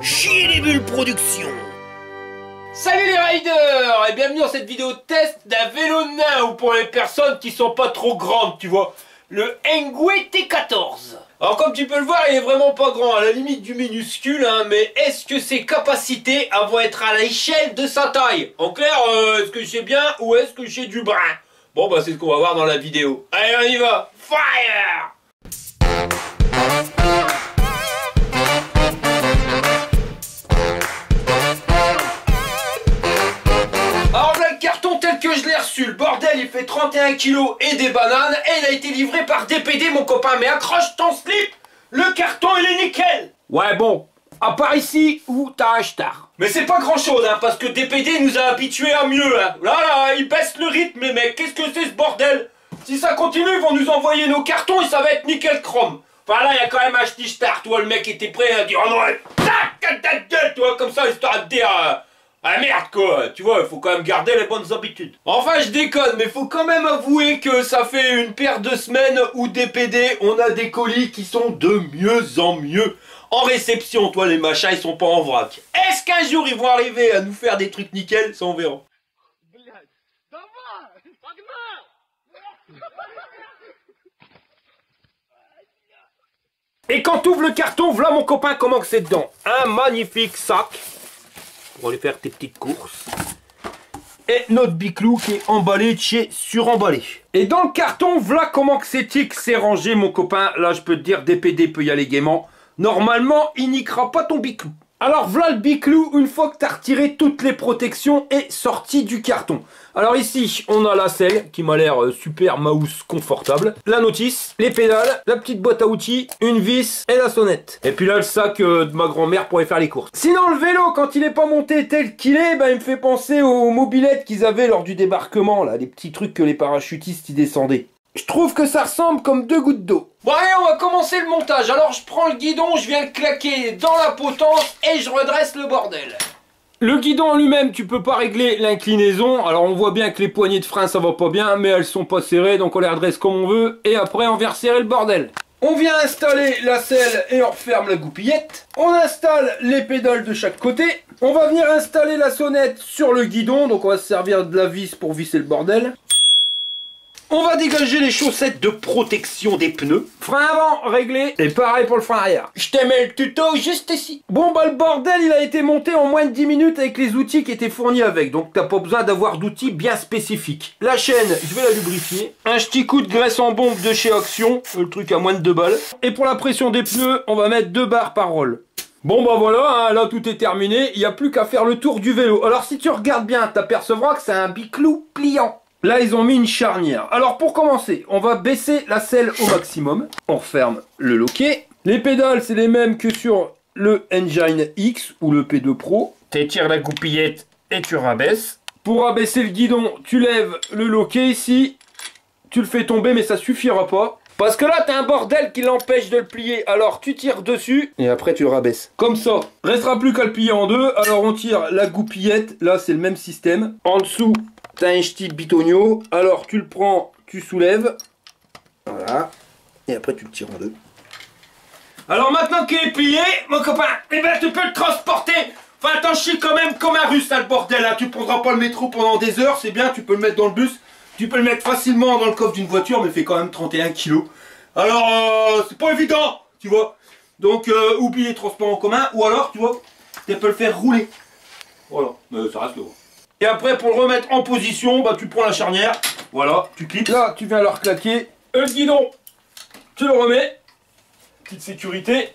Chier les bulles production. Salut les riders et bienvenue dans cette vidéo test d'un vélo nain, ou pour les personnes qui sont pas trop grandes, tu vois, le Engwe T14. Alors comme tu peux le voir, il est vraiment pas grand, à la limite du minuscule, hein, mais est-ce que ses capacités vont être à l'échelle de sa taille? En clair, est-ce que je sais bien ou est-ce que j'ai du brin? Bon bah c'est ce qu'on va voir dans la vidéo. Allez, on y va. Fire! Alors là, le carton tel que je l'ai reçu, le bordel il fait 31 kg et des bananes, et il a été livré par DPD mon copain. Mais accroche ton slip, le carton il est nickel. Ouais bon, à part ici où t'as un star. Mais c'est pas grand chose, hein, parce que DPD nous a habitués à mieux, hein. Là, ils baissent le rythme, les mecs, qu'est-ce que c'est ce bordel? Si ça continue, ils vont nous envoyer nos cartons et ça va être nickel chrome. Enfin là, il y a quand même un petit star, toi, le mec était prêt à dire oh non, tac, ta gueule, toi, comme ça, histoire de dire ah merde quoi, tu vois, il faut quand même garder les bonnes habitudes. Enfin, je déconne, mais faut quand même avouer que ça fait une paire de semaines où DPD, on a des colis qui sont de mieux en mieux. En réception, toi, les machins, ils sont pas en vrac. Est-ce qu'un jour, ils vont arriver à nous faire des trucs nickel? Ça, on verra. Et quand tu ouvres le carton, voilà mon copain comment que c'est dedans. Un magnifique sac pour aller faire tes petites courses. Et notre biclou qui est emballé de chez Suremballé. Et dans le carton, voilà comment que c'est rangé mon copain. Là, je peux te dire, DPD peut y aller gaiement. Normalement, il niquera pas ton biclou. Alors voilà le biclou, une fois que tu as retiré toutes les protections, et sorti du carton. Alors ici, on a la selle qui m'a l'air super mouse confortable. La notice, les pédales, la petite boîte à outils, une vis et la sonnette. Et puis là, le sac de ma grand-mère pour aller faire les courses. Sinon, le vélo, quand il n'est pas monté tel qu'il est, bah, il me fait penser aux mobylettes qu'ils avaient lors du débarquement, là, les petits trucs que les parachutistes y descendaient. Je trouve que ça ressemble comme deux gouttes d'eau. Bon allez, on va commencer le montage. Alors je prends le guidon, je viens le claquer dans la potence et je redresse le bordel. Le guidon en lui-même, tu peux pas régler l'inclinaison. Alors on voit bien que les poignées de frein ça va pas bien, mais elles sont pas serrées, donc on les redresse comme on veut. Et après on vient resserrer le bordel. On vient installer la selle et on referme la goupillette. On installe les pédales de chaque côté. On va venir installer la sonnette sur le guidon, donc on va se servir de la vis pour visser le bordel. On va dégager les chaussettes de protection des pneus. Frein avant réglé. Et pareil pour le frein arrière. Je te mets le tuto juste ici. Bon bah le bordel il a été monté en moins de 10 minutes avec les outils qui étaient fournis avec. Donc t'as pas besoin d'avoir d'outils bien spécifiques. La chaîne, je vais la lubrifier. Un petit coup de graisse en bombe de chez Action. Le truc à moins de 2 balles. Et pour la pression des pneus, on va mettre 2 barres par roll. Bon bah voilà, hein, là tout est terminé. Il n'y a plus qu'à faire le tour du vélo. Alors si tu regardes bien, t'apercevras que c'est un biclou pliant. Là, ils ont mis une charnière. Alors, pour commencer, on va baisser la selle au maximum. On referme le loquet. Les pédales, c'est les mêmes que sur le Engine X ou le P2 Pro. Tu étires la goupillette et tu rabaisses. Pour abaisser le guidon, tu lèves le loquet ici. Tu le fais tomber, mais ça suffira pas. Parce que là, tu as un bordel qui l'empêche de le plier. Alors, tu tires dessus et après, tu le rabaisses. Comme ça. Restera plus qu'à le plier en deux. Alors, on tire la goupillette. Là, c'est le même système. En dessous, t'as un petit bitonio, alors tu le prends, tu soulèves, voilà, et après tu le tires en deux. Alors maintenant qu'il est plié, mon copain, eh ben tu peux le transporter. Enfin t'en chies quand même comme un russe, hein, le bordel, hein. Tu prendras pas le métro pendant des heures, c'est bien, tu peux le mettre dans le bus, tu peux le mettre facilement dans le coffre d'une voiture, mais il fait quand même 31 kg. Alors c'est pas évident, tu vois. Donc oublie les transports en commun, ou alors tu vois, tu peux le faire rouler. Voilà, mais ça reste le haut. Et après, pour le remettre en position, bah, tu prends la charnière, voilà, tu clips. Là, tu viens le reclaquer. Le guidon, tu le remets. Petite sécurité.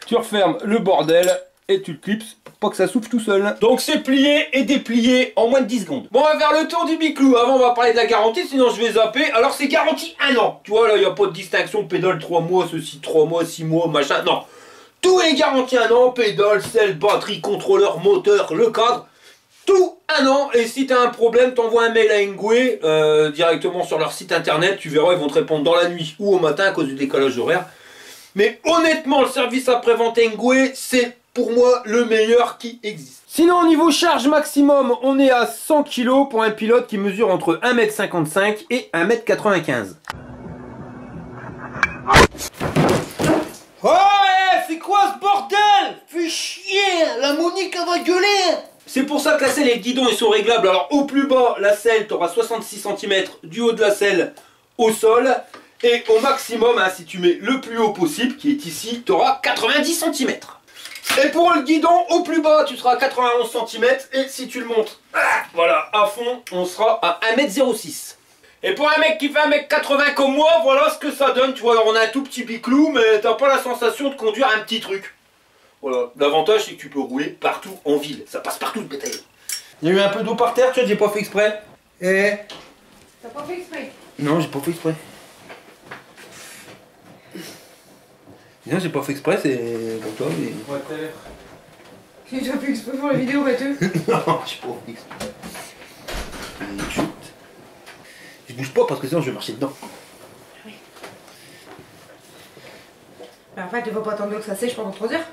Tu refermes le bordel et tu le clips pour pas que ça souffle tout seul. Donc, c'est plié et déplié en moins de 10 secondes. Bon, on va faire le tour du biclou. Avant, on va parler de la garantie, sinon je vais zapper. Alors, c'est garanti 1 an. Tu vois, là, il n'y a pas de distinction. Pédale 3 mois, ceci 3 mois, 6 mois, machin. Non. Tout est garanti 1 an. Pédale, selle, batterie, contrôleur, moteur, le cadre. Tout 1 an, et si tu as un problème, t'envoies un mail à Engwe directement sur leur site internet, tu verras, ils vont te répondre dans la nuit ou au matin à cause du décalage horaire. Mais honnêtement, le service après-vente Engwe, c'est pour moi le meilleur qui existe. Sinon, au niveau charge maximum, on est à 100 kg pour un pilote qui mesure entre 1,55 m et 1,95 m. Oh, c'est quoi ce bordel? Fais chier! C'est pour ça que la selle et le guidon ils sont réglables. Alors au plus bas, la selle, tu auras 66 cm du haut de la selle au sol. Et au maximum, hein, si tu mets le plus haut possible, qui est ici, tu auras 90 cm. Et pour le guidon, au plus bas, tu seras à 91 cm. Et si tu le montes, voilà, à fond, on sera à 1m06. Et pour un mec qui fait 1m80 comme moi, voilà ce que ça donne. Tu vois, alors on a un tout petit biclou, mais t'as pas la sensation de conduire un petit truc. Voilà, l'avantage c'est que tu peux rouler partout en ville. Ça passe partout le bétail. Il y a eu un peu d'eau par terre, tu vois, j'ai pas fait exprès. Et... T'as pas fait exprès? Non, j'ai pas fait exprès. Non, j'ai pas fait exprès, c'est pour toi, mais... Tu as fait exprès pour la vidéo, Mathieu? Non, j'ai pas fait exprès. Chut. Je bouge pas parce que sinon je vais marcher dedans. Oui. Bah, en fait, tu vas pas attendre que ça sèche pendant 3 heures?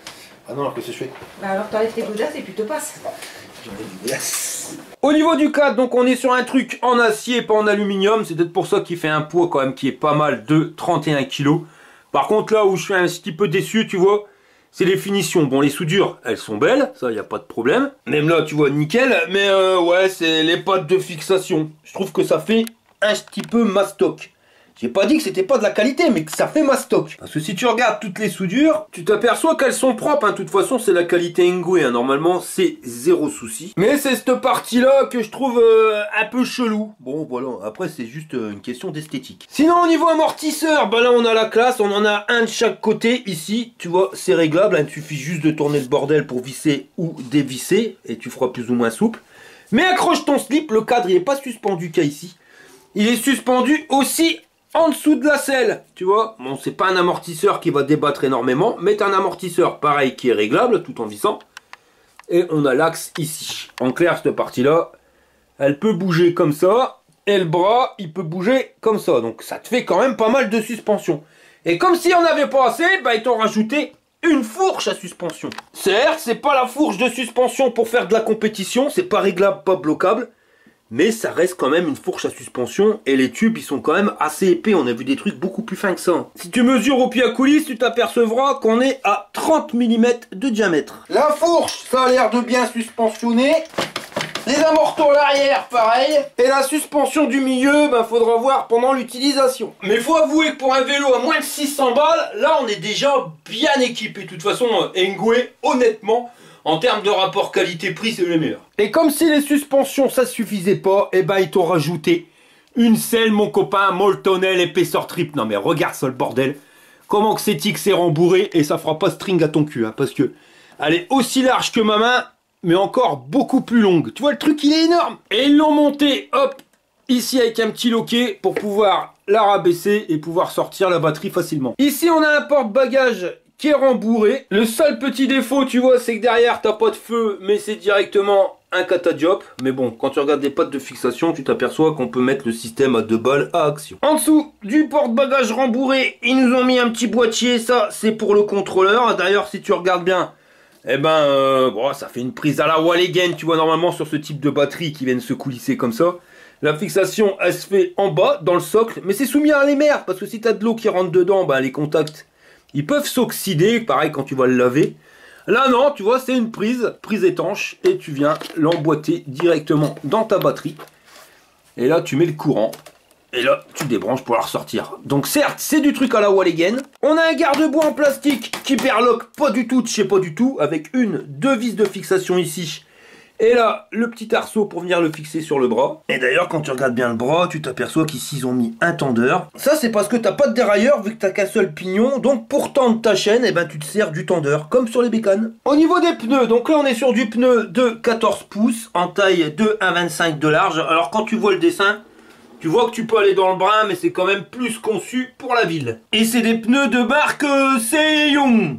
Ah non, alors que c'est chouette. Bah alors t'enlèves tes godasses et puis te passes. J'enlève du glace. Au niveau du cadre, donc on est sur un truc en acier, pas en aluminium. C'est peut-être pour ça qu'il fait un poids quand même qui est pas mal de 31 kg. Par contre, là où je suis un petit peu déçu, tu vois, c'est les finitions. Bon, les soudures, elles sont belles, ça, il n'y a pas de problème. Même là, tu vois, nickel. Mais ouais, c'est les pattes de fixation. Je trouve que ça fait un petit peu mastoc. J'ai pas dit que c'était pas de la qualité, mais que ça fait mastoc. Parce que si tu regardes toutes les soudures, tu t'aperçois qu'elles sont propres. Hein. De toute façon, c'est la qualité Engwe. Hein. Normalement, c'est zéro souci. Mais c'est cette partie-là que je trouve un peu chelou. Bon, voilà. Après, c'est juste une question d'esthétique. Sinon, au niveau amortisseur, bah là, on a la classe. On en a un de chaque côté. Ici, tu vois, c'est réglable. Hein. Il suffit juste de tourner le bordel pour visser ou dévisser. Et tu feras plus ou moins souple. Mais accroche ton slip. Le cadre, il n'est pas suspendu qu'à ici. Il est suspendu aussi en dessous de la selle, tu vois. Bon, c'est pas un amortisseur qui va débattre énormément, mais t'as un amortisseur pareil qui est réglable tout en vissant. Et on a l'axe ici. En clair, cette partie-là, elle peut bouger comme ça. Et le bras, il peut bouger comme ça. Donc ça te fait quand même pas mal de suspension. Et comme s'il n'y en avait pas assez, bah ils t'ont rajouté une fourche à suspension. Certes, c'est pas la fourche de suspension pour faire de la compétition. C'est pas réglable, pas bloquable. Mais ça reste quand même une fourche à suspension et les tubes ils sont quand même assez épais. On a vu des trucs beaucoup plus fins que ça. Si tu mesures au pied à coulisse, tu t'apercevras qu'on est à 30 mm de diamètre. La fourche, ça a l'air de bien suspensionner. Les amortons à l'arrière, pareil. Et la suspension du milieu, ben faudra voir pendant l'utilisation. Mais faut avouer que pour un vélo à moins de 600 balles, là on est déjà bien équipé. De toute façon, Engwe, honnêtement, en termes de rapport qualité-prix, c'est le meilleur. Et comme si les suspensions, ça suffisait pas, et ben ils t'ont rajouté une selle, mon copain, Moltonel épaisseur trip. Non mais regarde ça le bordel. Comment que c'est c'est rembourré et ça fera pas string à ton cul, hein, parce que elle est aussi large que ma main, mais encore beaucoup plus longue. Tu vois le truc, il est énorme. Et ils l'ont monté, hop, ici avec un petit loquet pour pouvoir la rabaisser et pouvoir sortir la batterie facilement. Ici on a un porte-bagages qui est rembourré. Le seul petit défaut, tu vois, c'est que derrière, t'as pas de feu, mais c'est directement un catadiop. Mais bon, quand tu regardes les pattes de fixation, tu t'aperçois qu'on peut mettre le système à 2 balles à action. En dessous du porte-bagages rembourré, ils nous ont mis un petit boîtier. Ça, c'est pour le contrôleur. D'ailleurs, si tu regardes bien, eh ben, bon, ça fait une prise à la Walligen, tu vois, normalement, sur ce type de batterie qui viennent se coulisser comme ça. La fixation, elle se fait en bas, dans le socle, mais c'est soumis à l'émer, parce que si t'as de l'eau qui rentre dedans, ben, les contacts, ils peuvent s'oxyder, pareil quand tu vas le laver. Là non, tu vois, c'est une prise étanche, et tu viens l'emboîter directement dans ta batterie. Et là, tu mets le courant, et là, tu débranches pour la ressortir. Donc certes, c'est du truc à la Walligen. On a un garde-boue en plastique qui perloque pas du tout de chez pas du tout, avec deux vis de fixation ici. Et là, le petit arceau pour venir le fixer sur le bras. Et d'ailleurs, quand tu regardes bien le bras, tu t'aperçois qu'ici, ils ont mis un tendeur. Ça, c'est parce que t'as pas de dérailleur, vu que t'as qu'un seul pignon. Donc, pour tendre ta chaîne, eh ben, tu te sers du tendeur, comme sur les bécanes. Au niveau des pneus, donc là, on est sur du pneu de 14 pouces, en taille de 1,25 de large. Alors, quand tu vois le dessin, tu vois que tu peux aller dans le brin, mais c'est quand même plus conçu pour la ville. Et c'est des pneus de marque Seiyun.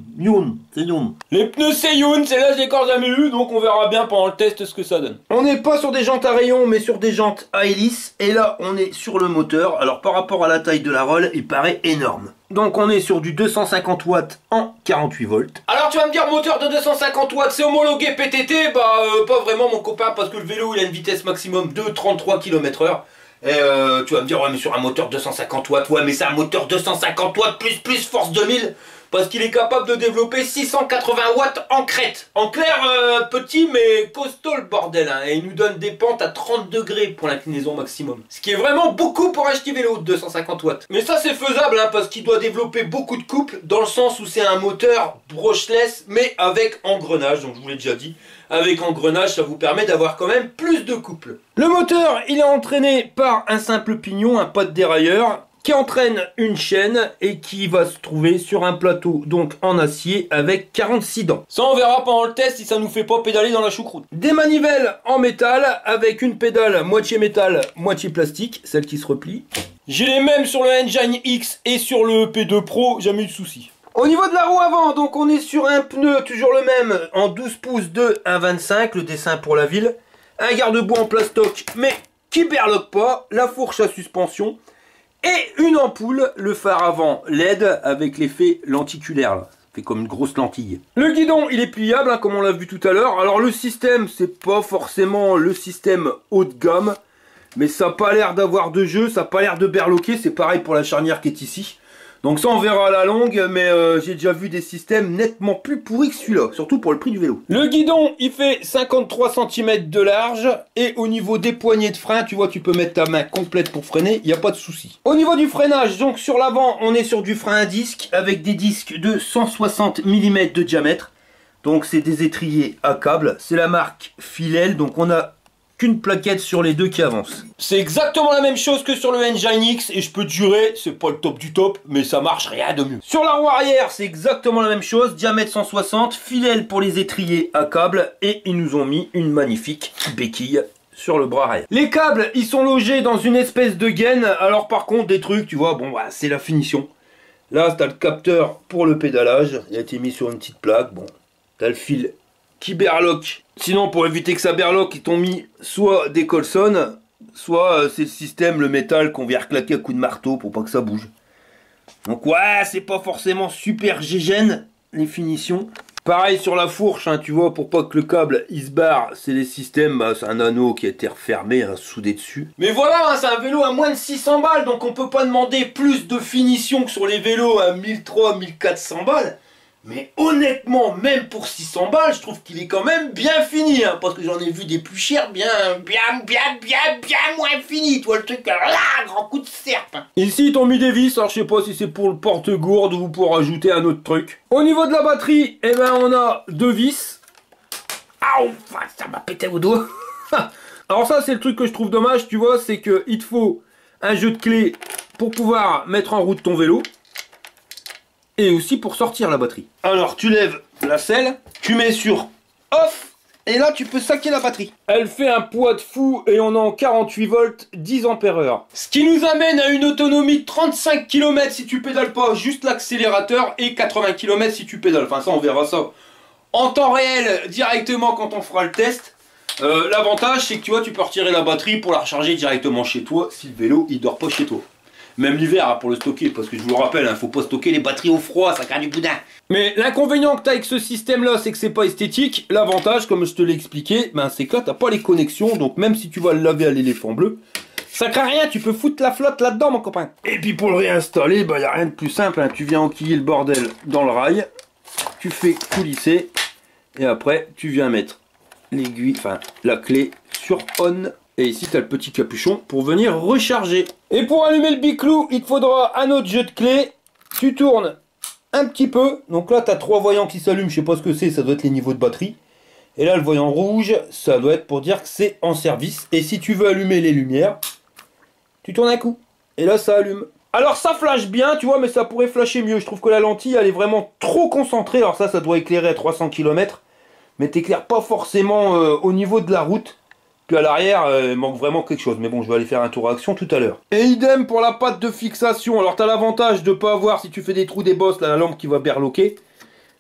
Les pneus Seiyun, c'est là, je les ai jamais eu, donc on verra bien pendant le test ce que ça donne. On n'est pas sur des jantes à rayons, mais sur des jantes à hélice. Et là, on est sur le moteur. Alors, par rapport à la taille de la Roll, il paraît énorme. Donc, on est sur du 250 watts en 48 volts. Alors, tu vas me dire, moteur de 250 watts, c'est homologué PTT? Bah, pas vraiment, mon copain, parce que le vélo, il a une vitesse maximum de 33 km/h. Et tu vas me dire, ouais, mais sur un moteur 250 watts, ouais, mais c'est un moteur 250 watts plus force 2000. parce qu'il est capable de développer 680 watts en crête. En clair, petit mais costaud le bordel, hein, et il nous donne des pentes à 30 degrés pour l'inclinaison maximum. Ce qui est vraiment beaucoup pour un petit vélo de 250 watts. Mais ça c'est faisable, hein, parce qu'il doit développer beaucoup de couple, dans le sens où c'est un moteur brushless, mais avec engrenage, donc je vous l'ai déjà dit. Avec engrenage, ça vous permet d'avoir quand même plus de couple. Le moteur, il est entraîné par un simple pignon, un pas de dérailleur, qui entraîne une chaîne et qui va se trouver sur un plateau donc en acier avec 46 dents. Ça on verra pendant le test si ça nous fait pas pédaler dans la choucroute. Des manivelles en métal avec une pédale moitié métal, moitié plastique, celle qui se replie. J'ai les mêmes sur le Engine X et sur le P2 Pro, jamais eu de soucis. Au niveau de la roue avant, donc on est sur un pneu toujours le même en 12 pouces de 1,25, le dessin pour la ville. Un garde-boue en plastoc mais qui berloque pas, la fourche à suspension et une ampoule, le phare avant LED avec l'effet lenticulaire là. Fait comme une grosse lentille. Le guidon il est pliable, hein, comme on l'a vu tout à l'heure. Alors le système c'est pas forcément le système haut de gamme, mais ça n'a pas l'air d'avoir de jeu, ça n'a pas l'air de berloquer, c'est pareil pour la charnière qui est ici. Donc ça on verra à la longue, mais j'ai déjà vu des systèmes nettement plus pourris que celui-là, surtout pour le prix du vélo. Le guidon il fait 53 cm de large, et au niveau des poignées de frein, tu vois tu peux mettre ta main complète pour freiner, il n'y a pas de souci. Au niveau du freinage, donc sur l'avant on est sur du frein à disque, avec des disques de 160 mm de diamètre. Donc c'est des étriers à câble, c'est la marque Filel, donc on a qu'une plaquette sur les deux qui avance. C'est exactement la même chose que sur le Engine X et je peux te jurer, c'est pas le top du top, mais ça marche rien de mieux. Sur la roue arrière, c'est exactement la même chose, diamètre 160, Filel pour les étriers à câble et ils nous ont mis une magnifique béquille sur le bras arrière. Les câbles, ils sont logés dans une espèce de gaine, alors par contre des trucs, tu vois, bon bah, c'est la finition. Là, t'as le capteur pour le pédalage, il a été mis sur une petite plaque, bon, t'as le fil qui berloque. Sinon, pour éviter que ça berloque, ils t'ont mis soit des colsonnes, soit c'est le système, le métal qu'on vient reclaquer à coups de marteau pour pas que ça bouge. Donc ouais, c'est pas forcément super gégène, les finitions. Pareil sur la fourche, hein, tu vois, pour pas que le câble il se barre, c'est les systèmes, bah, c'est un anneau qui a été refermé, hein, soudé dessus. Mais voilà, hein, c'est un vélo à moins de 600 balles, donc on peut pas demander plus de finition que sur les vélos à 1300-1400 balles. Mais honnêtement, même pour 600 balles, je trouve qu'il est quand même bien fini, hein, parce que j'en ai vu des plus chers, bien moins finis, toi le truc, là, grand coup de serpe. Ici, ils t'ont mis des vis, alors je sais pas si c'est pour le porte-gourde ou pour ajouter un autre truc. Au niveau de la batterie, eh ben on a deux vis. Ah, ça m'a pété au doigt. Alors ça, c'est le truc que je trouve dommage, tu vois, c'est que il te faut un jeu de clés pour pouvoir mettre en route ton vélo. Et aussi pour sortir la batterie. Alors tu lèves la selle, tu mets sur off, et là tu peux saquer la batterie. Elle fait un poids de fou et on est en 48 volts, 10 ampères-heure. Ce qui nous amène à une autonomie de 35 km si tu pédales pas, juste l'accélérateur, et 80 km si tu pédales. Enfin ça on verra ça en temps réel directement quand on fera le test. L'avantage c'est que tu vois tu peux retirer la batterie pour la recharger directement chez toi si le vélo il dort pas chez toi. Même l'hiver hein, pour le stocker, parce que je vous le rappelle, hein, faut pas stocker les batteries au froid, ça craint du boudin. Mais l'inconvénient que tu as avec ce système là, c'est que c'est pas esthétique. L'avantage, comme je te l'ai expliqué, ben, c'est que là t'as pas les connexions, donc même si tu vas le laver à l'éléphant bleu, ça craint rien, tu peux foutre la flotte là-dedans mon copain. Et puis pour le réinstaller, ben, y a rien de plus simple, hein. Tu viens enquiller le bordel dans le rail, tu fais coulisser, et après tu viens mettre l'aiguille, enfin la clé sur on. Et ici, tu as le petit capuchon pour venir recharger. Et pour allumer le biclou, il te faudra un autre jeu de clés. Tu tournes un petit peu. Donc là, tu as 3 voyants qui s'allument. Je sais pas ce que c'est. Ça doit être les niveaux de batterie. Et là, le voyant rouge, ça doit être pour dire que c'est en service. Et si tu veux allumer les lumières, tu tournes un coup. Et là, ça allume. Alors, ça flash bien, tu vois, mais ça pourrait flasher mieux. Je trouve que la lentille, elle est vraiment trop concentrée. Alors ça doit éclairer à 300 km. Mais t'éclaires pas forcément au niveau de la route. À l'arrière, il manque vraiment quelque chose. Mais bon, je vais aller faire un tour à action tout à l'heure. Et idem pour la patte de fixation. Alors, tu as l'avantage de ne pas avoir, si tu fais des trous des bosses, là, la lampe qui va berloquer.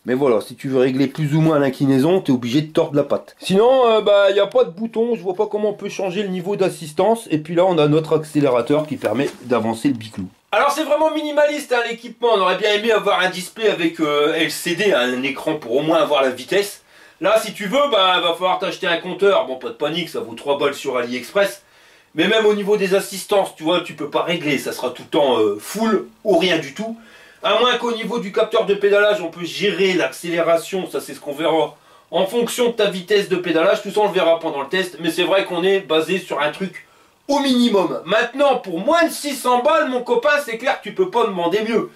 Mais voilà, si tu veux régler plus ou moins l'inclinaison, tu es obligé de tordre la patte. Sinon, il n'y a pas de bouton. Je vois pas comment on peut changer le niveau d'assistance. Et puis là, on a notre accélérateur qui permet d'avancer le biclou. Alors, c'est vraiment minimaliste, hein, l'équipement. On aurait bien aimé avoir un display avec LCD, hein, un écran pour au moins avoir la vitesse. Là, si tu veux, bah, va falloir t'acheter un compteur. Bon, pas de panique, ça vaut 3 balles sur AliExpress. Mais même au niveau des assistances, tu vois, tu peux pas régler. Ça sera tout le temps full ou rien du tout. À moins qu'au niveau du capteur de pédalage, on peut gérer l'accélération, ça c'est ce qu'on verra en fonction de ta vitesse de pédalage. Tout ça on le verra pendant le test, mais c'est vrai qu'on est basé sur un truc au minimum. Maintenant, pour moins de 600 balles, mon copain, c'est clair que tu peux pas demander mieux.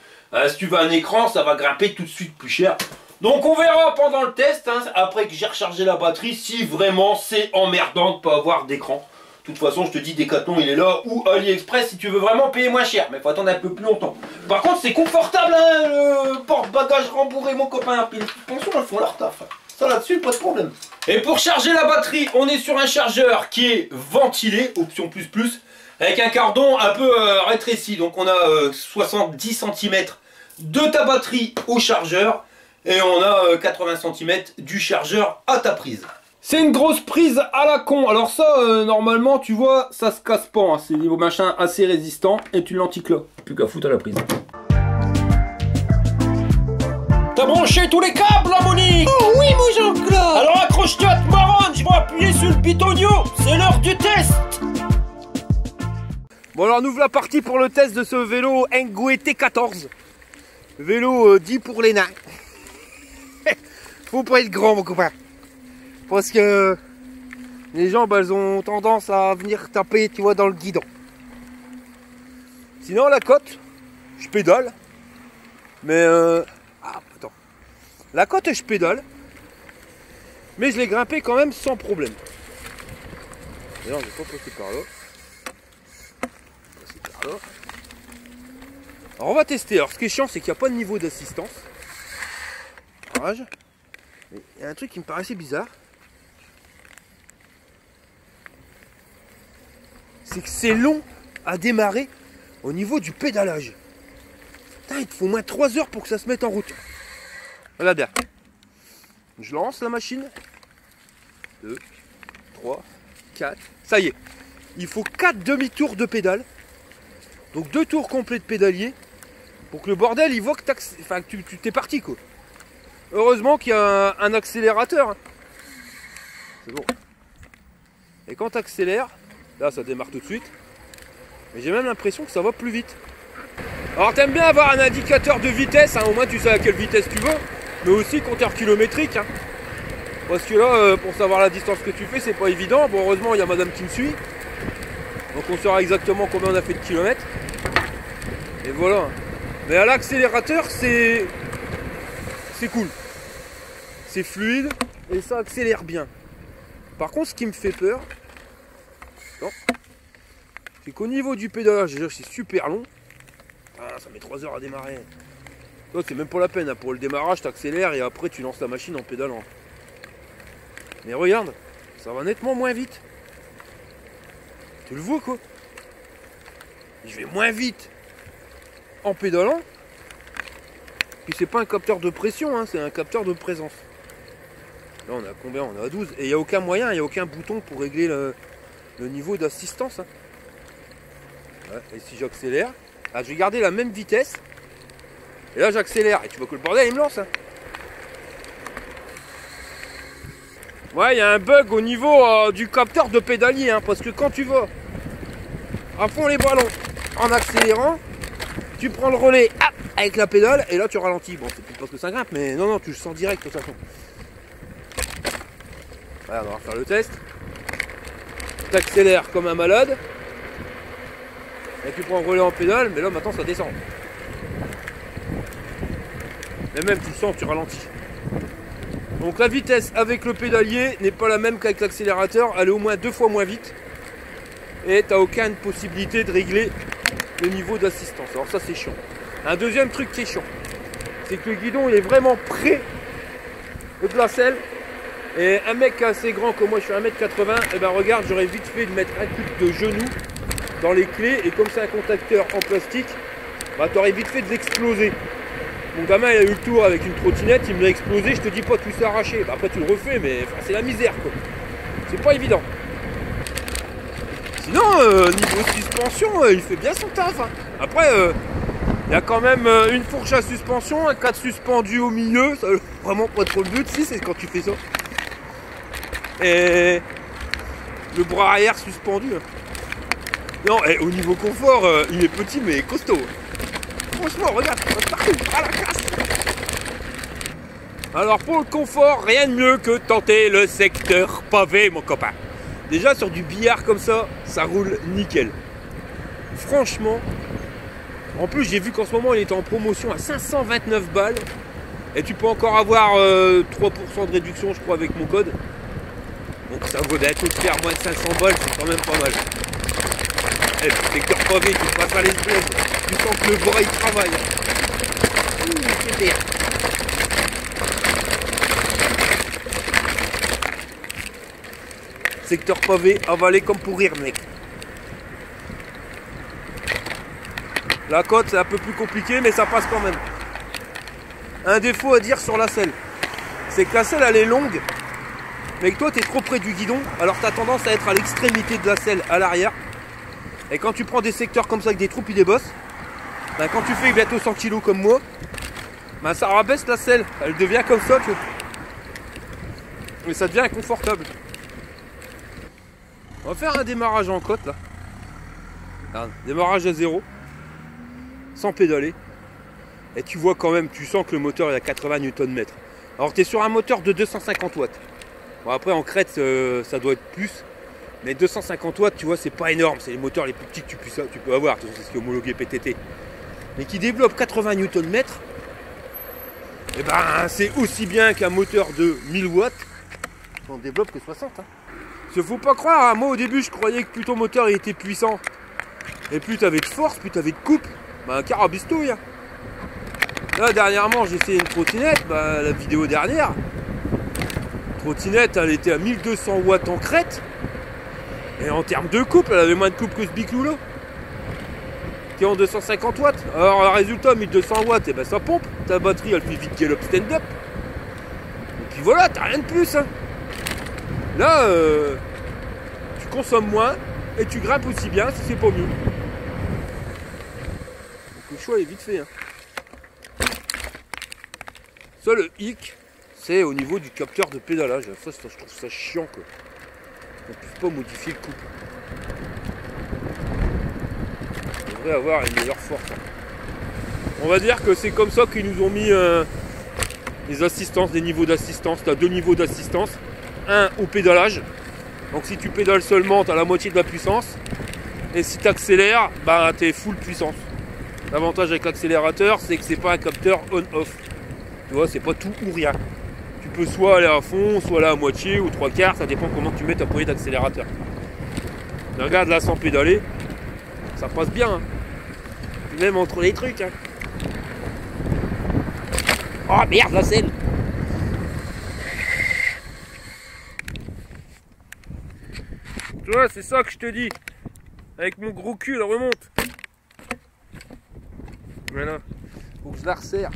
Si tu veux un écran, ça va grimper tout de suite plus cher. Donc on verra pendant le test, hein, après que j'ai rechargé la batterie, si vraiment c'est emmerdant de ne pas avoir d'écran. De toute façon, je te dis, Decathlon, il est là, ou AliExpress si tu veux vraiment payer moins cher. Mais il faut attendre un peu plus longtemps. Par contre, c'est confortable, hein, le porte-bagages rembourré, mon copain. Puis les suspensions, elles font leur taf. Ça là-dessus, pas de problème. Et pour charger la batterie, on est sur un chargeur qui est ventilé, option plus, avec un cordon un peu rétréci. Donc on a 70 cm de ta batterie au chargeur et on a 80 cm du chargeur à ta prise. C'est une grosse prise à la con. Alors ça, normalement, tu vois, ça se casse pas. Hein. C'est niveau machin assez résistant et tu l'anticlos. Plus qu'à foutre à la prise. T'as branché tous les câbles là, Monique? Oh oui, mon Jean-Claude. Alors accroche-toi à te marronne, je vais appuyer sur le pitonio. C'est l'heure du test. Bon alors nous voilà partis pour le test de ce vélo Engwe T14. Vélo dit pour les nains. Faut pas être grand, mon copain. Parce que les jambes, elles ont tendance à venir taper, tu vois, dans le guidon. Sinon la côte, je pédale. Mais attends. La côte, je pédale. Mais je l'ai grimpé quand même sans problème. D'ailleurs, je vais pas passer par là. Alors on va tester. Alors ce qui est chiant, c'est qu'il n'y a pas de niveau d'assistance. Il y a un truc qui me paraissait bizarre. C'est que c'est long à démarrer au niveau du pédalage. Putain, il te faut au moins 3 heures pour que ça se mette en route. Regarde bien. Je lance la machine. 2, 3, 4. Ça y est. Il faut 4 demi-tours de pédale. Donc 2 tours complets de pédalier. Pour que le bordel il voit que, tu t'es parti quoi. Heureusement qu'il y a un accélérateur. Hein. C'est bon. Et quand tu accélères, là ça démarre tout de suite. Mais j'ai même l'impression que ça va plus vite. Alors t'aimes bien avoir un indicateur de vitesse, hein, au moins tu sais à quelle vitesse tu veux. Mais aussi compteur kilométrique. Hein. Parce que là, pour savoir la distance que tu fais, c'est pas évident. Bon, heureusement il y a madame qui me suit. Donc on saura exactement combien on a fait de kilomètres. Et voilà. Mais à l'accélérateur, c'est cool. C'est fluide et ça accélère bien. Par contre, ce qui me fait peur, c'est qu'au niveau du pédalage, déjà c'est super long. Ah, ça met 3 heures à démarrer. C'est même pas la peine. Hein. Pour le démarrage, tu accélères et après tu lances la machine en pédalant. Mais regarde, ça va nettement moins vite. Tu le vois quoi? Je vais moins vite en pédalant. Puis c'est pas un capteur de pression, hein, c'est un capteur de présence. Là on a combien? On a 12. Et il n'y a aucun moyen, il n'y a aucun bouton pour régler le niveau d'assistance. Hein. Ouais, et si j'accélère, là, je vais garder la même vitesse. Et là j'accélère. Et tu vois que le bordel il me lance. Hein. Ouais, il y a un bug au niveau du capteur de pédalier. Hein, parce que quand tu vas à fond les ballons en accélérant, tu prends le relais avec la pédale et là tu ralentis. Bon, c'est plus parce que ça grimpe, mais non, tu le sens direct de toute façon. Voilà, on va faire le test. Tu accélères comme un malade. Et tu prends le relais en pédale, mais là maintenant ça descend. Mais même tu le sens, tu ralentis. Donc la vitesse avec le pédalier n'est pas la même qu'avec l'accélérateur. Elle est au moins 2 fois moins vite. Et tu n'as aucune possibilité de régler le niveau d'assistance. Alors ça c'est chiant. Un deuxième truc qui est chiant, c'est que le guidon il est vraiment près de la selle. Et un mec assez grand comme moi, je suis 1m80, et ben regarde, j'aurais vite fait de mettre un coup de genou dans les clés. Et comme c'est un contacteur en plastique, bah t'aurais vite fait de l'exploser. Mon gamin il a eu le tour avec une trottinette, il me l'a explosé, je te dis pas tout s'est arraché. Bah, après tu le refais, mais enfin, c'est la misère quoi. C'est pas évident. Sinon, niveau suspension, il fait bien son taf. Hein. Après, il y a quand même une fourche à suspension, un cadre suspendu au milieu. Ça vraiment pas trop le but, si, c'est quand tu fais ça. Et le bras arrière suspendu. Non, et au niveau confort, il est petit mais costaud. Franchement, regarde, ça passe partout. à la casse. Alors pour le confort, rien de mieux que tenter le secteur pavé, mon copain. Déjà sur du billard comme ça, ça roule nickel. Franchement, en plus j'ai vu qu'en ce moment il était en promotion à 529 balles. Et tu peux encore avoir 3% de réduction je crois avec mon code. Donc ça vaut d'être de faire moins de 500 balles, c'est quand même pas mal. Eh, le secteur pavé, tu te passes à l'espace, tu sens que le bras il travaille. C'est bien. Secteur pavé, avalé comme pour rire, mec. La côte, c'est un peu plus compliqué, mais ça passe quand même. Un défaut à dire sur la selle, c'est que la selle, elle est longue, mais que toi, tu es trop près du guidon, alors tu as tendance à être à l'extrémité de la selle, à l'arrière. Et quand tu prends des secteurs comme ça, avec des trous et des bosses, ben, quand tu fais bientôt 100 kg comme moi, ben, ça rabaisse la selle. Elle devient comme ça, tu vois. Mais ça devient inconfortable. On va faire un démarrage en côte là. Un démarrage à zéro. Sans pédaler. Et tu vois quand même, tu sens que le moteur est à 80 Nm. Alors tu es sur un moteur de 250 watts. Bon après en crête ça doit être plus. Mais 250 watts tu vois c'est pas énorme. C'est les moteurs les plus petits que tu peux avoir. C'est ce qui est homologué PTT. Mais qui développe 80 Nm. Et ben c'est aussi bien qu'un moteur de 1000 watts. On développe que 60 hein. Il faut pas croire, hein. Moi au début je croyais que plus ton moteur il était puissant et plus tu avais de force, plus tu avais de coupe, bah un carabistouille. Hein. Là dernièrement j'ai essayé une trottinette, bah, la vidéo dernière, trottinette elle était à 1200 watts en crête et en termes de coupe elle avait moins de coupe que ce biclou là qui est en 250 watts. Alors le résultat 1200 watts et ben ça pompe, ta batterie elle fait vite gallop stand-up et puis voilà t'as rien de plus hein. Là, tu consommes moins et tu grimpes aussi bien si c'est pas mieux. Donc le choix est vite fait. Hein. Ça, le hic, c'est au niveau du capteur de pédalage. Ça, je trouve ça chiant quoi. On ne peut pas modifier le couple. On devrait avoir une meilleure force. Hein. On va dire que c'est comme ça qu'ils nous ont mis les assistances, des niveaux d'assistance. Tu as 2 niveaux d'assistance. Un au pédalage, donc si tu pédales seulement tu as la moitié de la puissance et si tu accélères bah tu es full puissance. L'avantage avec l'accélérateur c'est que c'est pas un capteur on-off, tu vois c'est pas tout ou rien, tu peux soit aller à fond, soit aller à moitié ou 3/4, ça dépend comment tu mets ta poignée d'accélérateur. Regarde là sans pédaler ça passe bien hein. Même entre les trucs hein. Oh merde la selle. Tu vois, c'est ça que je te dis. Avec mon gros cul, elle remonte. Voilà. Faut que je la resserre.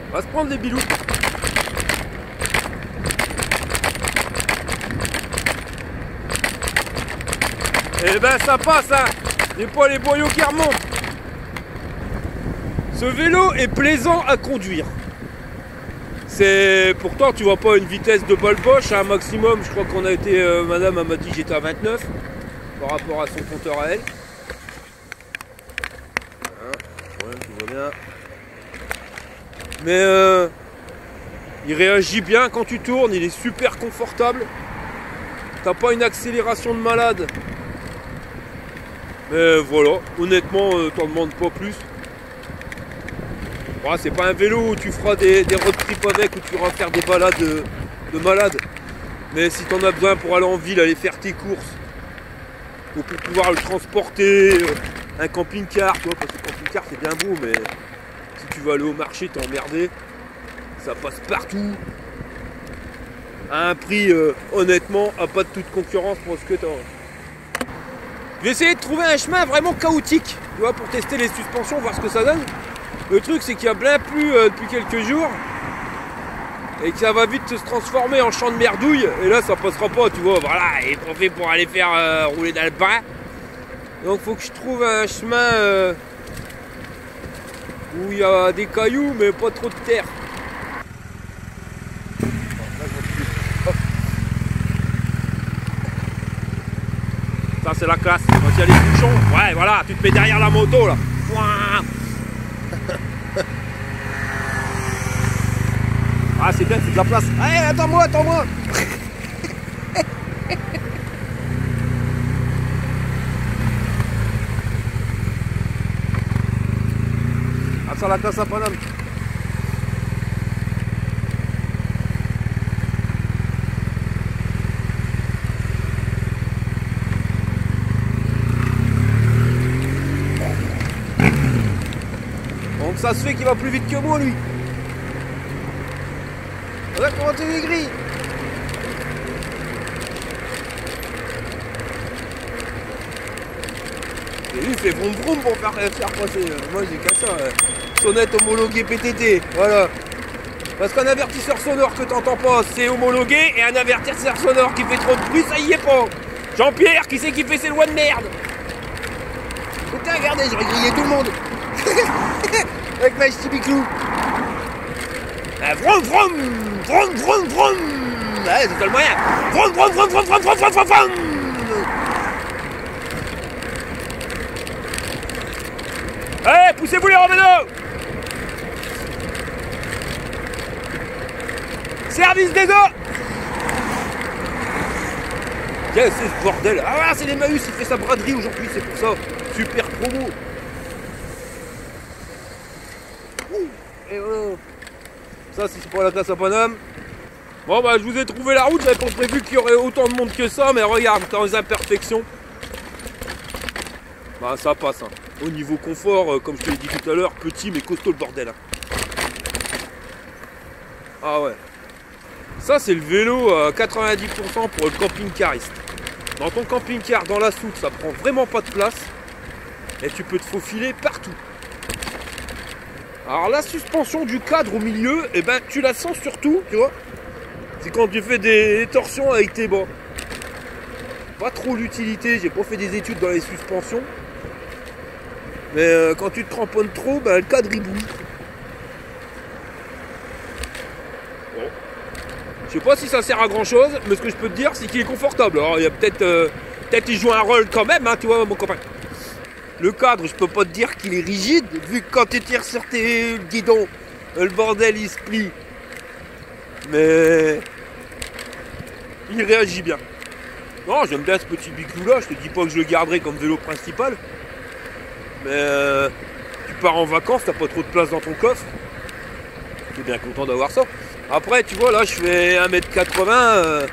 On va se prendre les bilous. Eh ben ça passe, hein. Il n'y a pas les boyaux qui remontent. Ce vélo est plaisant à conduire. Pourtant tu vois pas une vitesse de balle poche à un maximum, je crois qu'on a été, madame elle m'a dit que j'étais à 29 par rapport à son compteur à elle. Ouais, tout va bien. Mais il réagit bien quand tu tournes, il est super confortable. T'as pas une accélération de malade. Mais voilà, honnêtement t'en demandes pas plus. Bon, c'est pas un vélo où tu feras des road trips avec, où tu iras faire des balades de malade. Mais si tu en as besoin pour aller en ville, aller faire tes courses, ou pour pouvoir le transporter, un camping-car, tu vois, parce que le camping-car c'est bien beau, mais si tu vas aller au marché, t'es emmerdé. Ça passe partout. À un prix, honnêtement, à pas de toute concurrence pour ce que t'as. Je vais essayer de trouver un chemin vraiment chaotique, tu vois, pour tester les suspensions, voir ce que ça donne. Le truc c'est qu'il y a bien plu depuis quelques jours et que ça va vite se transformer en champ de merdouille et là ça passera pas tu vois, voilà, il est pas fait pour aller faire rouler dans le pain. Donc faut que je trouve un chemin où il y a des cailloux mais pas trop de terre. Ça c'est la classe, quand il y a les bouchons, ouais voilà, tu te mets derrière la moto là. Ah, c'est bien, c'est de la place. Allez, attends-moi, attends-moi. Ah, ça la classe à Paname. Donc ça se fait qu'il va plus vite que moi, lui. Regarde comment tu es gris. Et lui, il fait vroom vroom pour faire passer. Moi, j'ai qu'à ça. Sonnette homologuée PTT. Voilà. Parce qu'un avertisseur sonore que t'entends pas, c'est homologué. Et un avertisseur sonore qui fait trop de bruit, ça y est pas. Jean-Pierre, qui c'est qui fait ses lois de merde? Putain, regardez, j'aurais grillé tout le monde. Avec ma petit biclou. Vroom vroom. Vroom vroom vroom. Ouais, c'est le moyen. Vroom vroom vroom vroom vroom vroom vroom vroom. Allez, poussez-vous les roménos. Service des eaux. Qu'est-ce que c'est ce bordel? Ah voilà, c'est l'Emmaüs, il fait sa braderie aujourd'hui, c'est pour ça. Super promo. Et voilà. Ça, c'est pour la classe à Paname. Bon, bah, je vous ai trouvé la route. J'avais pas prévu qu'il y aurait autant de monde que ça. Mais regarde, dans les imperfections, bah, ça passe. Hein. Au niveau confort, comme je te l'ai dit tout à l'heure, petit mais costaud le bordel. Hein. Ah ouais. Ça, c'est le vélo à 90% pour le camping-cariste. Dans ton camping-car, dans la soute, ça prend vraiment pas de place. Et tu peux te faufiler partout. Alors la suspension du cadre au milieu, eh ben, tu la sens surtout, tu vois. C'est quand tu fais des torsions avec tes bras. Pas trop l'utilité, j'ai pas fait des études dans les suspensions. Mais quand tu te cramponnes trop, ben, le cadre il bouge. Bon. Je sais pas si ça sert à grand chose, mais ce que je peux te dire, c'est qu'il est confortable. Alors il y a peut-être il joue un rôle quand même, hein, tu vois mon copain. Le cadre, je peux pas te dire qu'il est rigide, vu que quand tu tires sur tes guidons, le bordel il se plie. Mais il réagit bien. Non, j'aime bien ce petit biclou là, je te dis pas que je le garderai comme vélo principal. Mais tu pars en vacances, t'as pas trop de place dans ton coffre. Tu es bien content d'avoir ça. Après, tu vois, là je fais 1m80.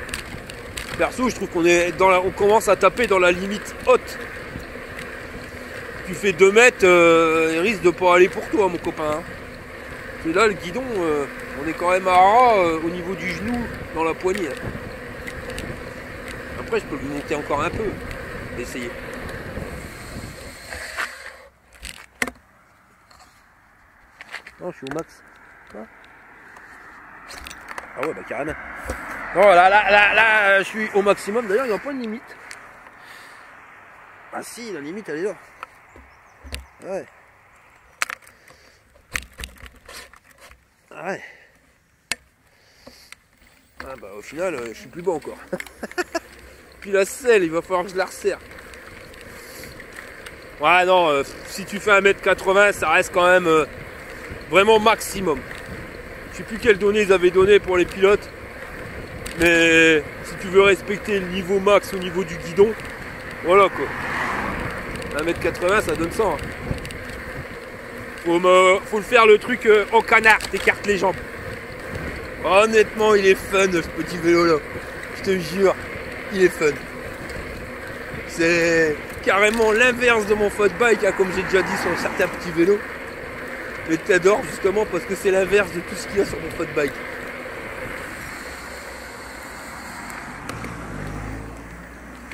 Perso, je trouve on commence à taper dans la limite haute. Tu fais 2 mètres, il risque de pas aller pour toi, mon copain. Hein. Et là, le guidon, on est quand même à ras au niveau du genou, dans la poignée. Là. Après, je peux le monter encore un peu, essayer. Non, je suis au max. Ah ouais, bah carrément. Non, là, je suis au maximum. D'ailleurs, il n'y a pas de limite. Ah si, la limite, elle est là. Ouais. Ouais. Ah bah au final, je suis plus bas encore. Puis la selle, il va falloir que je la resserre. Ouais non, si tu fais 1m80, ça reste quand même vraiment maximum. Je sais plus quelles données ils avaient donné pour les pilotes. Mais si tu veux respecter le niveau max au niveau du guidon, voilà quoi. 1m80 ça donne ça. Hein. Faut le faire le truc en canard, t'écartes les jambes. Honnêtement il est fun ce petit vélo là. Je te jure, il est fun. C'est carrément l'inverse de mon fat bike, hein, comme j'ai déjà dit sur certains petits vélos. Mais t'adores justement parce que c'est l'inverse de tout ce qu'il y a sur mon fat bike.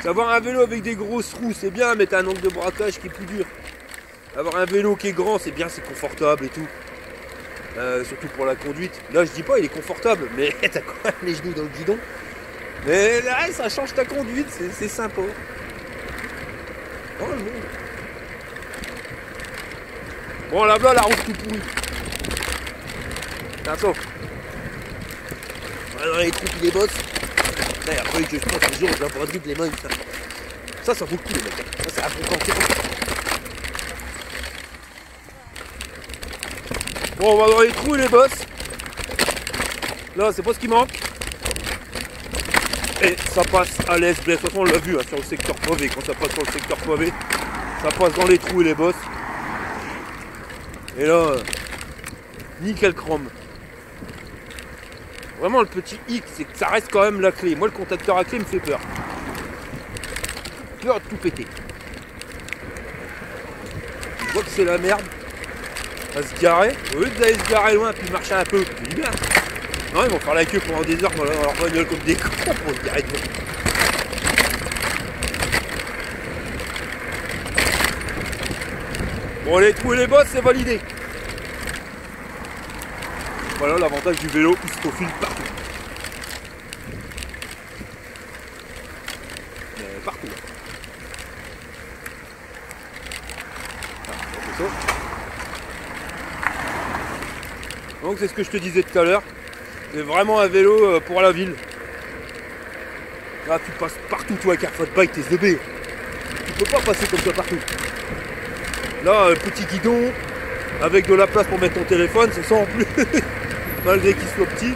Avoir un vélo avec des grosses roues c'est bien, mais t'as un angle de braquage qui est plus dur. Avoir un vélo qui est grand c'est bien, c'est confortable et tout. Surtout pour la conduite. Là je dis pas il est confortable, mais t'as quand même les genoux dans le guidon. Mais là ça change ta conduite, c'est sympa. Oh le monde. Bon là-bas la route tout pourrie. Attention. Dans les trous qui les bossent. Là, après que je prends un jour, je vais avoir de les mains. Ça vaut le coup les mecs. Ça c'est un bon concurrent. Bon, on va dans les trous et les bosses. Là, c'est pas ce qui manque. Et ça passe à l'aise. De toute façon, on l'a vu hein, sur le secteur pavé. Quand ça passe sur le secteur pavé, ça passe dans les trous et les bosses. Et là, nickel chrome. Vraiment, le petit hic, c'est que ça reste quand même la clé. Moi, le contacteur à clé me fait peur. Peur de tout péter. Je vois que c'est la merde. À se garer. Au lieu d'aller se garer loin puis marcher un peu, je dis bien. Non, ils vont faire la queue pendant des heures dans leur bagnole comme des cons pour se garer devant. Bon, les trous et les bosses, c'est validé. Voilà l'avantage du vélo, il se faufile partout. Mais partout. Ah, donc c'est ce que je te disais tout à l'heure. C'est vraiment un vélo pour la ville. Là tu passes partout toi avec un fat bike, t'es zébé. Tu peux pas passer comme ça partout. Là, petit guidon, avec de la place pour mettre ton téléphone, c'est ça en plus. Malgré qu'il soit petit.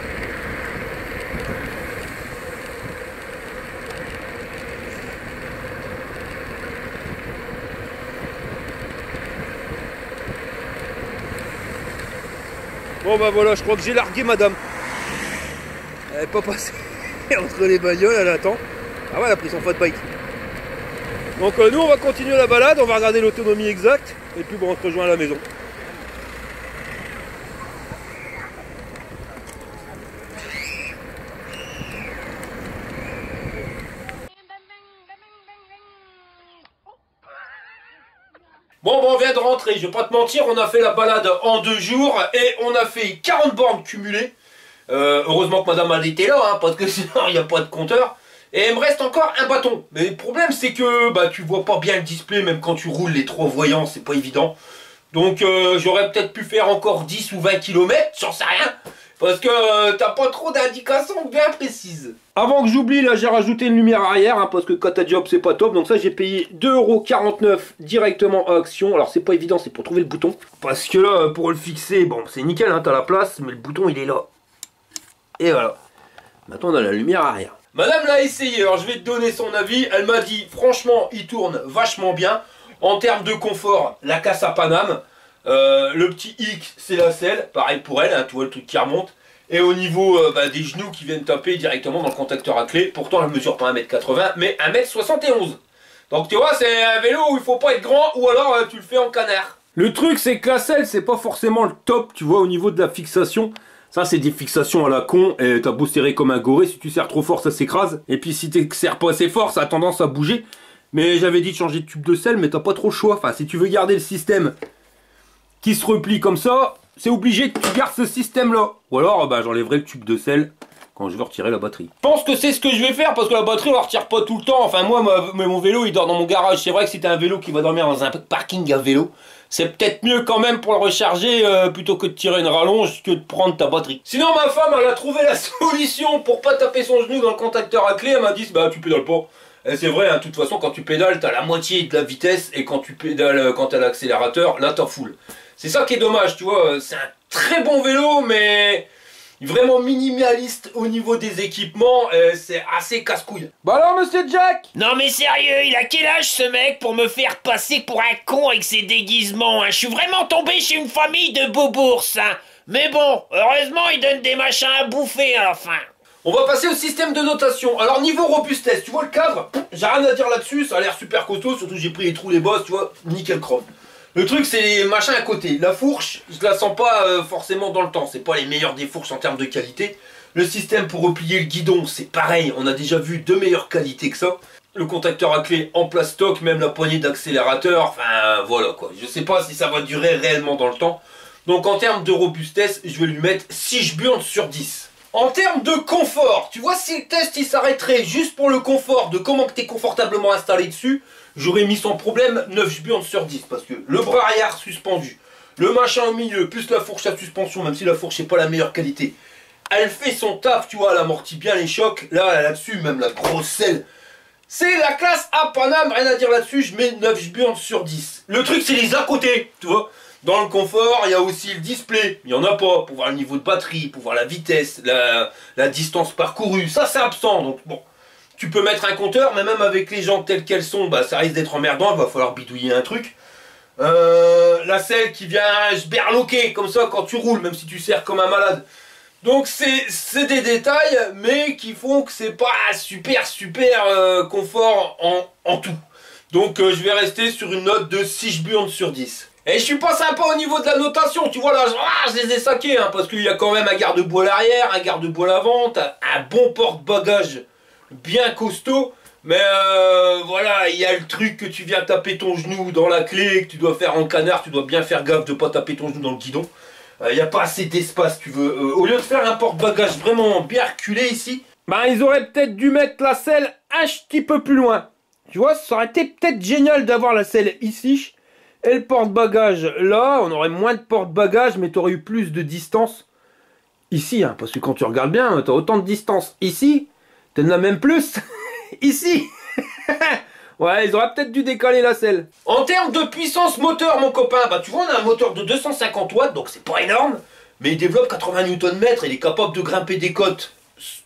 Bon bah voilà, je crois que j'ai largué madame. Elle n'est pas passée entre les bagnoles, elle attend. Ah ouais, elle a pris son fat bike. Donc nous on va continuer la balade, on va regarder l'autonomie exacte. Et puis bon, on se rejoint à la maison. Bon, on vient de rentrer, je vais pas te mentir, on a fait la balade en 2 jours et on a fait 40 bornes cumulées. Heureusement que madame elle était là, hein, parce que sinon il n'y a pas de compteur. Et il me reste encore un bâton. Mais le problème c'est que bah, tu vois pas bien le display, même quand tu roules les 3 voyants, c'est pas évident. Donc j'aurais peut-être pu faire encore 10 ou 20 km, j'en sais rien. Parce que t'as pas trop d'indications bien précises. Avant que j'oublie, là j'ai rajouté une lumière arrière, hein, parce que quand t'as job c'est pas top. Donc ça j'ai payé 2,49 € directement à Action. Alors c'est pas évident, c'est pour trouver le bouton. Parce que là pour le fixer, bon c'est nickel, hein, t'as la place, mais le bouton il est là. Et voilà. Maintenant on a la lumière arrière. Madame l'a essayé, alors je vais te donner son avis. Elle m'a dit franchement il tourne vachement bien. En termes de confort, la casse à Paname. Le petit hic c'est la selle, pareil pour elle, hein, tu vois le truc qui remonte. Et au niveau des genoux qui viennent taper directement dans le contacteur à clé. Pourtant elle mesure pas 1,80 m mais 1,71 m. Donc tu vois c'est un vélo où il faut pas être grand ou alors tu le fais en canard. Le truc c'est que la selle c'est pas forcément le top, tu vois, au niveau de la fixation. Ça c'est des fixations à la con et t'as beau serrer comme un goré, si tu serres trop fort ça s'écrase. Et puis si tu serres pas assez fort ça a tendance à bouger. Mais j'avais dit de changer de tube de selle mais t'as pas trop le choix. Enfin si tu veux garder le système qui se replie comme ça, c'est obligé que tu gardes ce système là. Ou alors bah, j'enlèverai le tube de selle quand je vais retirer la batterie. Je pense que c'est ce que je vais faire parce que la batterie on la retire pas tout le temps. Enfin moi mon vélo il dort dans mon garage. C'est vrai que si t'as un vélo qui va dormir dans un parking à vélo, c'est peut-être mieux quand même pour le recharger plutôt que de tirer une rallonge que de prendre ta batterie. Sinon ma femme elle a trouvé la solution pour pas taper son genou dans le contacteur à clé. Elle m'a dit bah tu pédales pas. Et c'est vrai, hein, de toute façon quand tu pédales t'as la moitié de la vitesse et quand tu pédales quand t'as l'accélérateur là t'en full. C'est ça qui est dommage, tu vois, c'est un très bon vélo mais vraiment minimaliste au niveau des équipements, c'est assez casse-couille. Bah alors monsieur Jack? Non mais sérieux, il a quel âge ce mec pour me faire passer pour un con avec ses déguisements, hein? Je suis vraiment tombé chez une famille de bourses, hein. Mais bon, heureusement il donne des machins à bouffer à la fin. On va passer au système de notation. Alors niveau robustesse, tu vois le cadre, j'ai rien à dire là-dessus, ça a l'air super costaud, surtout j'ai pris les trous, les bosses, tu vois, nickel chrome. Le truc c'est les machins à côté. La fourche, je la sens pas forcément dans le temps. C'est pas les meilleures des fourches en termes de qualité. Le système pour replier le guidon, c'est pareil. On a déjà vu de meilleures qualités que ça. Le contacteur à clé en plastoc, même la poignée d'accélérateur. Enfin voilà quoi. Je sais pas si ça va durer réellement dans le temps. Donc en termes de robustesse, je vais lui mettre 6 burnes sur 10. En termes de confort, tu vois si le test il s'arrêterait juste pour le confort, de comment tu es confortablement installé dessus, j'aurais mis sans problème 9 burnes sur 10 parce que le bras arrière suspendu, le machin au milieu, plus la fourche à suspension, même si la fourche n'est pas la meilleure qualité, elle fait son taf, tu vois, elle amortit bien les chocs. Là-dessus, même la grosse selle, c'est la classe à Paname, rien à dire là-dessus, je mets 9 burnes sur 10. Le truc c'est les à côté, tu vois. Dans le confort, il y a aussi le display. Il n'y en a pas pour voir le niveau de batterie, pour voir la vitesse, la distance parcourue. Ça, c'est absent. Donc bon, tu peux mettre un compteur, mais même avec les jantes telles qu'elles sont, bah, ça risque d'être emmerdant. Il va falloir bidouiller un truc. La selle qui vient se berloquer comme ça quand tu roules, même si tu serres comme un malade. Donc c'est des détails, mais qui font que c'est pas super confort en tout. Donc je vais rester sur une note de 6 burnes sur 10. Et je suis pas sympa au niveau de la notation, tu vois là, je les ai saqués, hein, parce qu'il y a quand même un garde-boue à l'arrière, un garde-boue à l'avant, un bon porte-bagages bien costaud. Mais voilà, il y a le truc que tu viens taper ton genou dans la clé, que tu dois faire en canard, tu dois bien faire gaffe de pas taper ton genou dans le guidon. Il n'y a pas assez d'espace, tu veux. Au lieu de faire un porte-bagages vraiment bien reculé ici, ben ils auraient peut-être dû mettre la selle un petit peu plus loin. Tu vois, ça aurait été peut-être génial d'avoir la selle ici et le porte-bagages là. On aurait moins de porte-bagages, mais tu aurais eu plus de distance ici. Hein, parce que quand tu regardes bien, tu as autant de distance ici, tu en as même plus ici. Ouais, ils auraient peut-être dû décaler la selle. En termes de puissance moteur, mon copain, bah tu vois, on a un moteur de 250 watts, donc c'est pas énorme, mais il développe 80 Nm, il est capable de grimper des côtes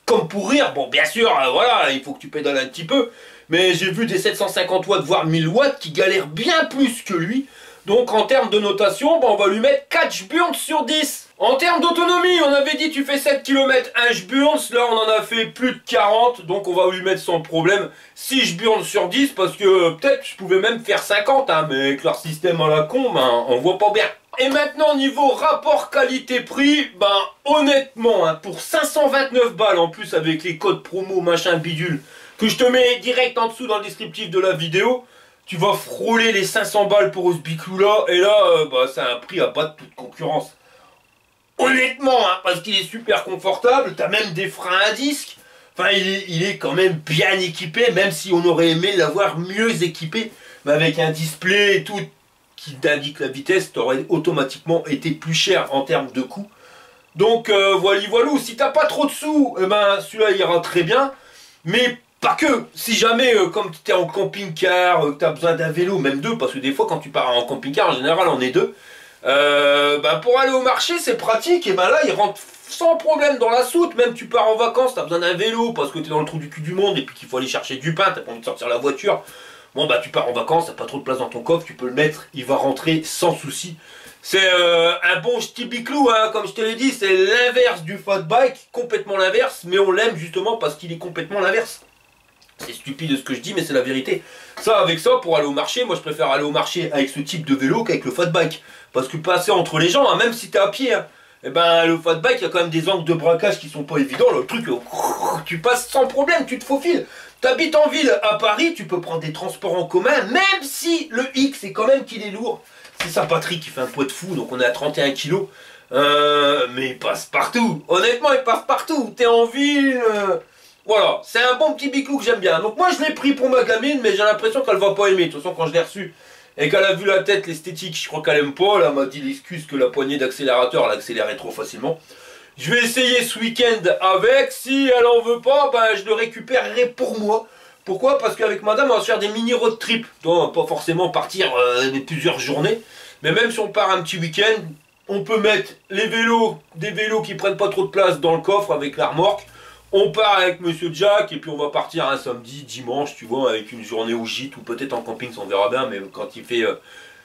comme pour rire. Bon, bien sûr, voilà, il faut que tu pédales un petit peu, mais j'ai vu des 750 watts, voire 1000 watts, qui galèrent bien plus que lui. Donc en termes de notation, bah, on va lui mettre 4 burnes sur 10. En termes d'autonomie, on avait dit tu fais 7 km 1 burnes, là on en a fait plus de 40, donc on va lui mettre sans problème 6 burnes sur 10, parce que peut-être je pouvais même faire 50, hein, mais avec leur système à la con, ben, on voit pas bien. Et maintenant niveau rapport qualité-prix, ben honnêtement, hein, pour 529 balles en plus avec les codes promo machin bidule, que je te mets direct en dessous dans le descriptif de la vidéo, tu vas frôler les 500 balles pour ce biclou là, et là bah, c'est un prix à battre toute concurrence. Honnêtement, hein, parce qu'il est super confortable, t'as même des freins à disque, enfin il est quand même bien équipé, même si on aurait aimé l'avoir mieux équipé, mais avec un display et tout qui t'indique la vitesse, t'aurais automatiquement été plus cher en termes de coût. Donc voilà, si t'as pas trop de sous, eh ben, celui-là ira très bien, mais pas que, si jamais, comme tu es en camping-car, que tu as besoin d'un vélo, même deux, parce que des fois quand tu pars en camping-car, en général on est deux, bah pour aller au marché c'est pratique, et ben là il rentre sans problème dans la soute. Même tu pars en vacances, tu as besoin d'un vélo parce que tu es dans le trou du cul du monde et puis qu'il faut aller chercher du pain, tu n'as pas envie de sortir la voiture. Bon bah tu pars en vacances, t'as pas trop de place dans ton coffre, tu peux le mettre, il va rentrer sans souci. C'est un bon petit biclou, hein, comme je te l'ai dit, c'est l'inverse du fat bike, complètement l'inverse, mais on l'aime justement parce qu'il est complètement l'inverse. C'est stupide ce que je dis, mais c'est la vérité. Ça, avec ça, pour aller au marché, moi je préfère aller au marché avec ce type de vélo qu'avec le fat bike. Parce que passer entre les gens, hein, même si t'es à pied, hein, et ben le fat bike, il y a quand même des angles de braquage qui sont pas évidents. Le truc, tu passes sans problème, tu te faufiles. T'habites en ville à Paris, tu peux prendre des transports en commun, même si le X, c'est quand même qu'il est lourd. C'est sa batterie qui fait un poids de fou, donc on est à 31 kg. Mais il passe partout. Honnêtement, il passe partout. T'es en ville... Voilà, c'est un bon petit biclou que j'aime bien. Donc moi je l'ai pris pour ma gamine, mais j'ai l'impression qu'elle va pas aimer. De toute façon quand je l'ai reçu et qu'elle a vu la tête, l'esthétique, je crois qu'elle aime pas. Elle m'a dit l'excuse que la poignée d'accélérateur, elle accélérait trop facilement. Je vais essayer ce week-end avec. Si elle en veut pas, ben, je le récupérerai pour moi. Pourquoi? Parce qu'avec madame on va se faire des mini road trip. Donc pas forcément partir plusieurs journées. Mais même si on part un petit week-end, on peut mettre les vélos, des vélos qui prennent pas trop de place dans le coffre avec la remorque. On part avec Monsieur Jack et puis on va partir un samedi, dimanche, tu vois, avec une journée au gîte ou peut-être en camping, on verra bien, mais quand il fait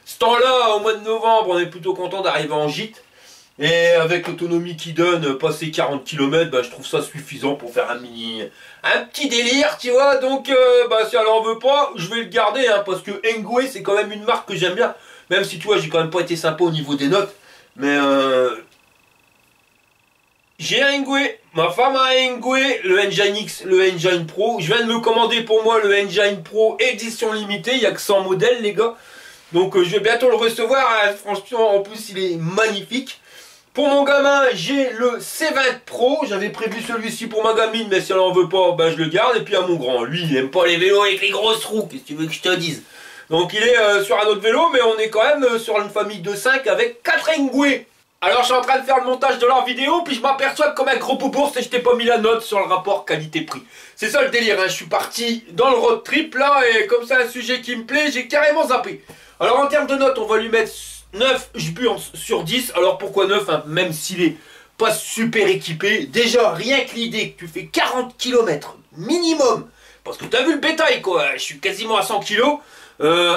ce temps-là, au mois de novembre, on est plutôt content d'arriver en gîte. Et avec l'autonomie qu'il donne, passer 40 km, bah, je trouve ça suffisant pour faire un petit délire, tu vois. Donc, bah, si elle en veut pas, je vais le garder, hein, parce que Engwe, c'est quand même une marque que j'aime bien. Même si, tu vois, j'ai quand même pas été sympa au niveau des notes, mais... j'ai un Engwe, ma femme a un Engwe, le Engine X, le Engine Pro. Je viens de me commander pour moi le Engine Pro édition limitée, il n'y a que 100 modèles les gars. Donc je vais bientôt le recevoir, hein. Franchement en plus il est magnifique. Pour mon gamin j'ai le C20 Pro, j'avais prévu celui-ci pour ma gamine, mais si elle en veut pas, ben, je le garde. Et puis à mon grand, lui il aime pas les vélos avec les grosses roues, qu'est-ce que tu veux que je te dise. Donc il est sur un autre vélo, mais on est quand même sur une famille de 5 avec 4 Engwe. Alors je suis en train de faire le montage de leur vidéo, puis je m'aperçois que comme un gros bourse et je t'ai pas mis la note sur le rapport qualité-prix. C'est ça le délire, hein. Je suis parti dans le road trip là, et comme c'est un sujet qui me plaît, j'ai carrément zappé. Alors en termes de notes, on va lui mettre 9 Jburns sur 10. Alors pourquoi 9 hein, même s'il est pas super équipé. Déjà, rien que l'idée que tu fais 40 km minimum, parce que t'as vu le bétail quoi, je suis quasiment à 100 kg,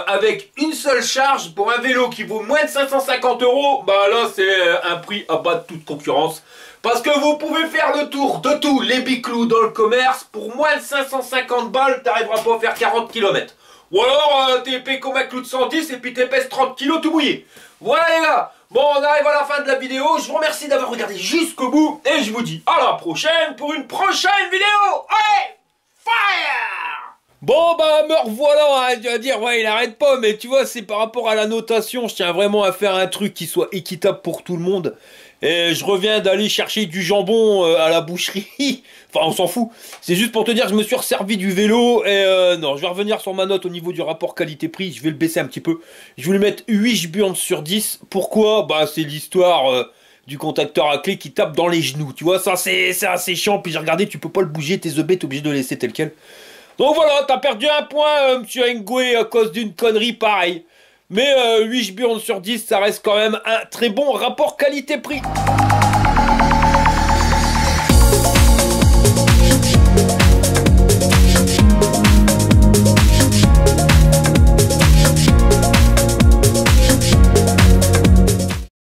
avec une seule charge pour un vélo qui vaut moins de 550 €, bah là c'est un prix à bas de toute concurrence. Parce que vous pouvez faire le tour de tous les biclous dans le commerce, pour moins de 550 balles, t'arriveras pas à faire 40 km. Ou alors t'es épais comme un clou de 110 et puis t'épaisses 30 kg tout mouillé. Voilà les gars, bon on arrive à la fin de la vidéo, je vous remercie d'avoir regardé jusqu'au bout et je vous dis à la prochaine pour une prochaine vidéo. Allez, fire! Bon bah me revoilà, hein, tu vas dire ouais il arrête pas, mais tu vois c'est par rapport à la notation, je tiens vraiment à faire un truc qui soit équitable pour tout le monde. Et je reviens d'aller chercher du jambon à la boucherie. Enfin on s'en fout. C'est juste pour te dire que je me suis resservi du vélo. Et non, je vais revenir sur ma note au niveau du rapport qualité-prix. Je vais le baisser un petit peu. Je vais lui mettre 8 Jburns sur 10. Pourquoi? Bah c'est l'histoire du contacteur à clé qui tape dans les genoux. Tu vois ça c'est assez chiant. Puis j'ai regardé, tu peux pas le bouger. Tes EB t'es obligé de le laisser tel quel. Donc voilà, t'as perdu un point monsieur Ngoué à cause d'une connerie pareille. Mais 8 Jburns sur 10, ça reste quand même un très bon rapport qualité-prix.